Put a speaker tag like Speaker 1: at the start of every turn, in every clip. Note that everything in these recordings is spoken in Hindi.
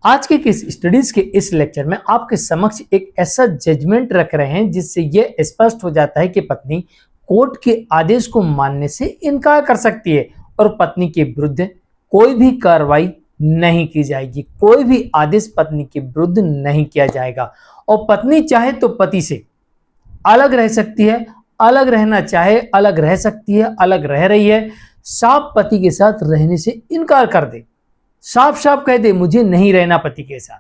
Speaker 1: आज के किस स्टडीज के इस लेक्चर में आपके समक्ष एक ऐसा जजमेंट रख रहे हैं जिससे यह स्पष्ट हो जाता है कि पत्नी कोर्ट के आदेश को मानने से इनकार कर सकती है और पत्नी के विरुद्ध कोई भी कार्रवाई नहीं की जाएगी। कोई भी आदेश पत्नी के विरुद्ध नहीं किया जाएगा और पत्नी चाहे तो पति से अलग रह सकती है, अलग रहना चाहे अलग रह सकती है, अलग रह रही है, साफ पति के साथ रहने से इनकार कर दे, साफ साफ कह दे मुझे नहीं रहना पति के साथ,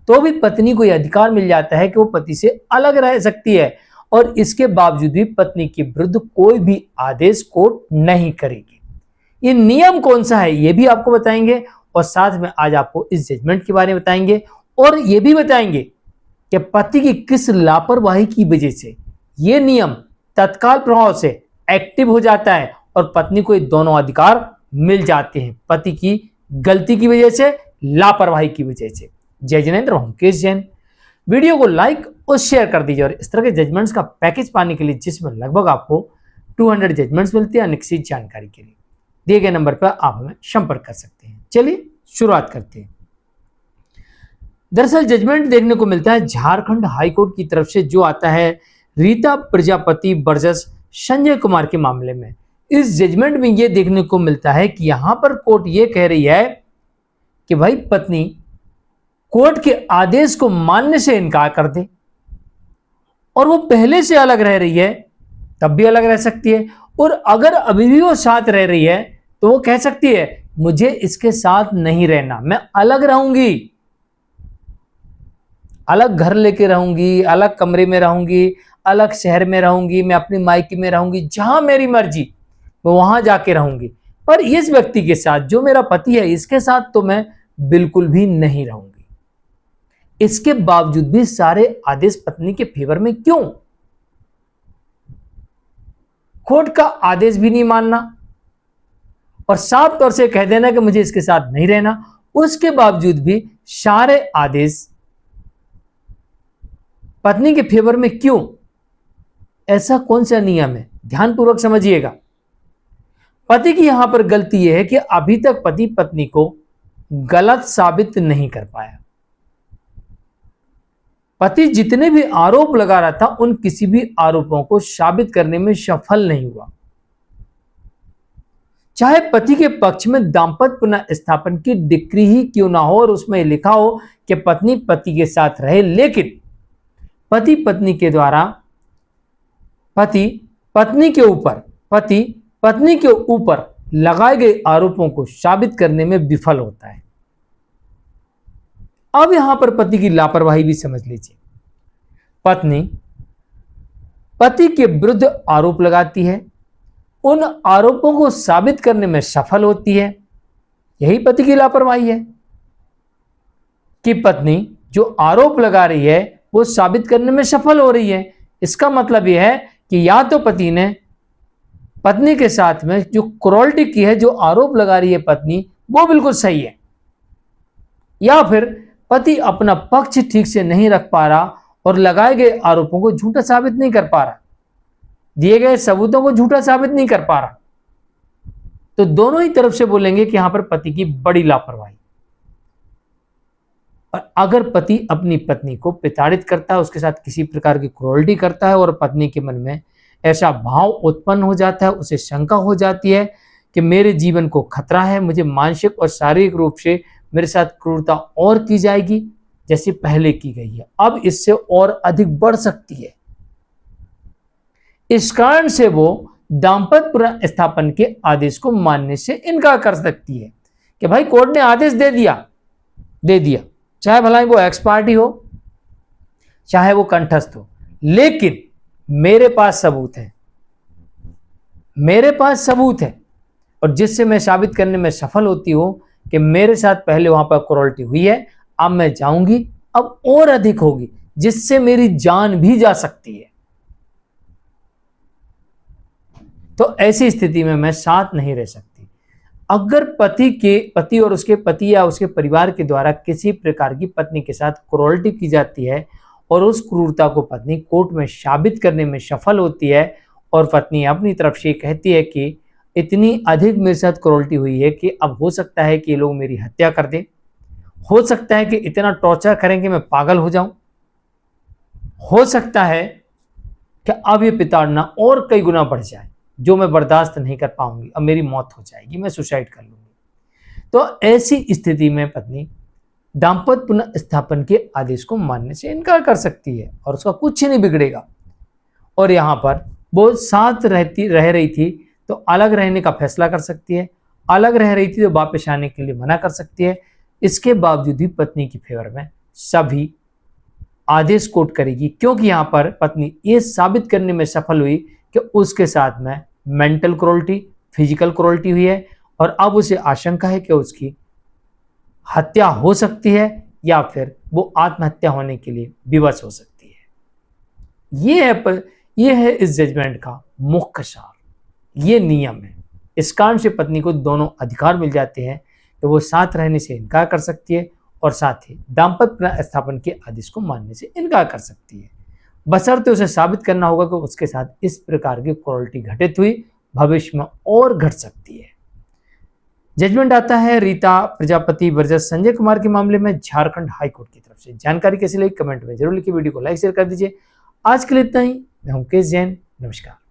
Speaker 1: तो भी पत्नी को यह अधिकार मिल जाता है कि वो पति से अलग रह सकती है और इसके बावजूद भी पत्नी के विरुद्ध कोई भी आदेश कोर्ट नहीं करेगी। ये नियम कौन सा है ये भी आपको बताएंगे और साथ में आज आपको इस जजमेंट के बारे में बताएंगे और ये भी बताएंगे कि पति की किस लापरवाही की वजह से ये नियम तत्काल प्रभाव से एक्टिव हो जाता है और पत्नी को ये दोनों अधिकार मिल जाते हैं, पति की गलती की वजह से, लापरवाही की वजह से। जय जिनेंद्र, मुकेश जैन। वीडियो को लाइक और शेयर कर दीजिए और इस तरह के जजमेंट्स का पैकेज पाने के लिए जिसमें लगभग आपको 200 जजमेंट्स मिलते हैं अनिश्चित जानकारी के लिए दिए गए नंबर पर आप हमें संपर्क कर सकते हैं। चलिए शुरुआत करते हैं। दरअसल जजमेंट देखने को मिलता है झारखंड हाईकोर्ट की तरफ से जो आता है रीता प्रजापति वर्सेस संजय कुमार के मामले में। इस जजमेंट में यह देखने को मिलता है कि यहां पर कोर्ट यह कह रही है कि भाई पत्नी कोर्ट के आदेश को मानने से इनकार कर दे और वो पहले से अलग रह रही है तब भी अलग रह सकती है और अगर अभी भी वो साथ रह रही है तो वो कह सकती है मुझे इसके साथ नहीं रहना, मैं अलग रहूंगी, अलग घर लेके रहूंगी, अलग कमरे में रहूंगी, अलग शहर में रहूंगी, मैं अपनी मायके में रहूंगी, जहां मेरी मर्जी मैं वहां जाके रहूंगी, पर इस व्यक्ति के साथ जो मेरा पति है इसके साथ तो मैं बिल्कुल भी नहीं रहूंगी। इसके बावजूद भी सारे आदेश पत्नी के फेवर में क्यों? कोर्ट का आदेश भी नहीं मानना और साफ तौर से कह देना कि मुझे इसके साथ नहीं रहना, उसके बावजूद भी सारे आदेश पत्नी के फेवर में क्यों? ऐसा कौन सा नियम है? ध्यानपूर्वक समझिएगा। पति की यहां पर गलती यह है कि अभी तक पति पत्नी को गलत साबित नहीं कर पाया। पति जितने भी आरोप लगा रहा था उन किसी भी आरोपों को साबित करने में सफल नहीं हुआ। चाहे पति के पक्ष में दाम्पत्य पुनर्स्थापन की डिक्री ही क्यों ना हो और उसमें लिखा हो कि पत्नी पति के साथ रहे, लेकिन पति पत्नी के द्वारा पति पत्नी के ऊपर लगाए गए आरोपों को साबित करने में विफल होता है। अब यहां पर पति की लापरवाही भी समझ लीजिए। पत्नी पति के विरुद्ध आरोप लगाती है, उन आरोपों को साबित करने में सफल होती है। यही पति की लापरवाही है कि पत्नी जो आरोप लगा रही है वो साबित करने में सफल हो रही है। इसका मतलब यह है कि या तो पति ने पत्नी के साथ में जो क्रूरल्टी की है, जो आरोप लगा रही है पत्नी, वो बिल्कुल सही है, या फिर पति अपना पक्ष ठीक से नहीं रख पा रहा और लगाए गए आरोपों को झूठा साबित नहीं कर पा रहा, दिए गए सबूतों को झूठा साबित नहीं कर पा रहा। तो दोनों ही तरफ से बोलेंगे कि यहां पर पति की बड़ी लापरवाही। और अगर पति अपनी पत्नी को प्रताड़ित करता है, उसके साथ किसी प्रकार की क्रूरल्टी करता है और पत्नी के मन में ऐसा भाव उत्पन्न हो जाता है, उसे शंका हो जाती है कि मेरे जीवन को खतरा है, मुझे मानसिक और शारीरिक रूप से मेरे साथ क्रूरता और की जाएगी जैसे पहले की गई है, अब इससे और अधिक बढ़ सकती है। इस कारण से वो दाम्पत्य पुनर्स्थापन के आदेश को मानने से इनकार कर सकती है कि भाई कोर्ट ने आदेश दे दिया, चाहे भला वो एक्स पार्टी हो चाहे वो कंठस्थ हो, लेकिन मेरे पास सबूत है और जिससे मैं साबित करने में सफल होती हूं कि मेरे साथ पहले वहां पर क्रूरल्टी हुई है, अब मैं जाऊंगी, अब और अधिक होगी जिससे मेरी जान भी जा सकती है। तो ऐसी स्थिति में मैं साथ नहीं रह सकती। अगर पति और उसके पति या उसके परिवार के द्वारा किसी प्रकार की पत्नी के साथ क्रूरल्टी की जाती है और उस क्रूरता को पत्नी कोर्ट में साबित करने में सफल होती है और पत्नी अपनी तरफ से कहती है कि इतनी अधिक मेरे साथ क्रूरल्टी हुई है कि अब हो सकता है कि ये लोग मेरी हत्या कर दें, हो सकता है कि इतना टॉर्चर करें कि मैं पागल हो जाऊं, हो सकता है कि अब ये प्रताड़ना और कई गुना बढ़ जाए जो मैं बर्दाश्त नहीं कर पाऊंगी, अब मेरी मौत हो जाएगी, मैं सुसाइड कर लूंगी। तो ऐसी स्थिति में पत्नी दाम्पत्य पुनः स्थापन के आदेश को मानने से इनकार कर सकती है और उसका कुछ ही नहीं बिगड़ेगा। और यहाँ पर वो साथ रह रही थी तो अलग रहने का फैसला कर सकती है, अलग रह रही थी तो वापस आने के लिए मना कर सकती है। इसके बावजूद भी पत्नी की फेवर में सभी आदेश कोर्ट करेगी, क्योंकि यहाँ पर पत्नी ये साबित करने में सफल हुई कि उसके साथ में मेंटल क्रूरल्टी, फिजिकल क्रूरल्टी हुई है और अब उसे आशंका है कि उसकी हत्या हो सकती है या फिर वो आत्महत्या होने के लिए विवश हो सकती है। ये है इस जजमेंट का मुख्य सार, ये नियम है। इस कारण से पत्नी को दोनों अधिकार मिल जाते हैं कि वो साथ रहने से इनकार कर सकती है और साथ ही दाम्पत्य पुनः स्थापन के आदेश को मानने से इनकार कर सकती है, बशर्ते उसे साबित करना होगा कि उसके साथ इस प्रकार की क्रूरल्टी घटित हुई, भविष्य में और घट सकती है। जजमेंट आता है रीता प्रजापति वर्सेस संजय कुमार के मामले में झारखंड हाईकोर्ट की तरफ से। जानकारी कैसी लगी कमेंट में जरूर लिखिए, वीडियो को लाइक शेयर कर दीजिए। आज के लिए इतना ही। मैं हूं मुकेश जैन, नमस्कार।